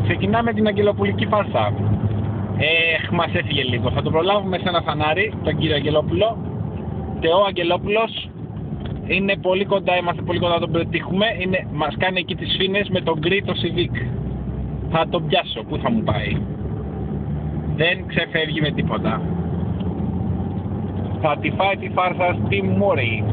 Ξεκινάμε την αγγελοπουλική φάρσα. Μας έφυγε λίγο. Θα το προλάβουμε σε ένα φανάρι, τον κύριο Αγγελόπουλο. Θεό Αγγελόπουλος. Είναι πολύ κοντά, είμαστε πολύ κοντά να τον πετύχουμε. Μας κάνει εκεί τις φίνες με τον γκρι το Civic. Θα τον πιάσω, πού θα μου πάει. Δεν ξεφεύγει με τίποτα. Θα τη φάει τη φάρσα στη μόρη.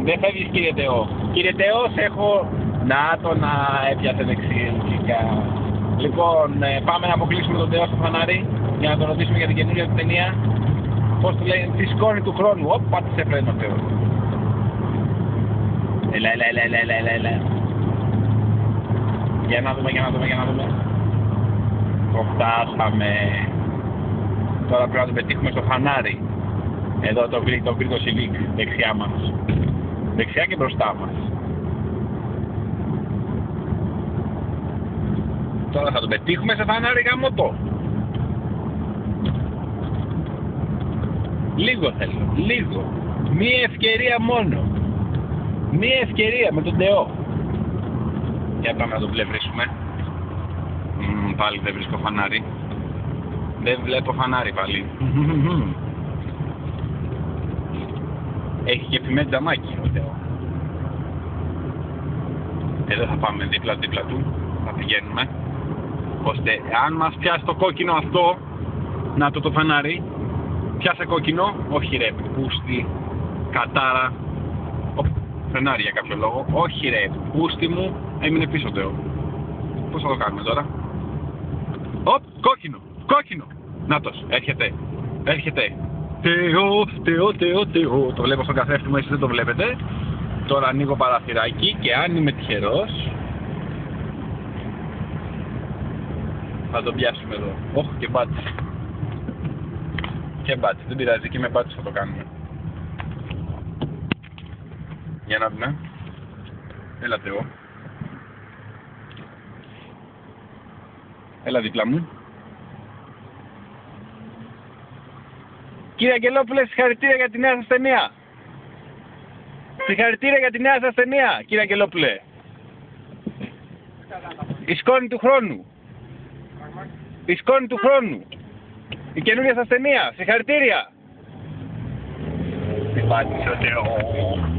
Δεν φεύγεις κύριε Θεό. Κύριε Θεό, σε έχω... να έπιασε δεξιέλικα. Λοιπόν, πάμε να αποκλείσουμε τον Θεό στο φανάρι για να τον ρωτήσουμε για την καινούργια του ταινία. Πώς του λέει, τη σκόνη του χρόνου. Ωπ, πάτησε φρένο ο Θεός. Έλα. Για να δούμε. Το φτάσαμε. Τώρα πρέπει να τον πετύχουμε στο φανάρι. Εδώ το γκρι το Civic, δεξιά μας. Δεξιά και μπροστά μας. Τώρα θα τον πετύχουμε σε φανάρι γαμωτό. Λίγο θέλω, λίγο. Μία ευκαιρία μόνο. Μία ευκαιρία με τον Θεό. Για πάμε να τον πλευρίσουμε. Πάλι δεν βρίσκω φανάρι. Δεν βλέπω φανάρι πάλι. Έχει και πημένο τζαμάκι ο Θεό. Εδώ θα πάμε δίπλα του. Θα πηγαίνουμε. Ώστε αν μας πιάσει το κόκκινο αυτό, να το φανάρι, πιάσε κόκκινο, όχι ρε, πούστη, κατάρα, φρενάρι για κάποιο λόγο, όχι ρε, πούστη μου, έμεινε πίσω Θεό. Πώς θα το κάνουμε τώρα? Κόκκινο, νάτος, έρχεται, Θεό, το βλέπω στον καθρέφτη μου, εσείς δεν το βλέπετε. Τώρα ανοίγω παραθυράκι και αν είμαι τυχερός, θα τον πιάσουμε εδώ. Όχ, και μπάτσι. Δεν πειράζει, και με μπάτσι θα το κάνουμε. Για να δούμε. Έλα Θεό. Έλα δίπλα μου. Κύριε Αγγελόπουλε, συγχαρητήρια για τη νέα σας ταινία. Συγχαρητήρια για τη νέα σας ταινία, κύριε Αγγελόπουλε. Η σκόνη του χρόνου. Η σκόνη του χρόνου. Η καινούργια σας ταινία. Συγχαρητήρια. Τι πάτησε ο Θεός.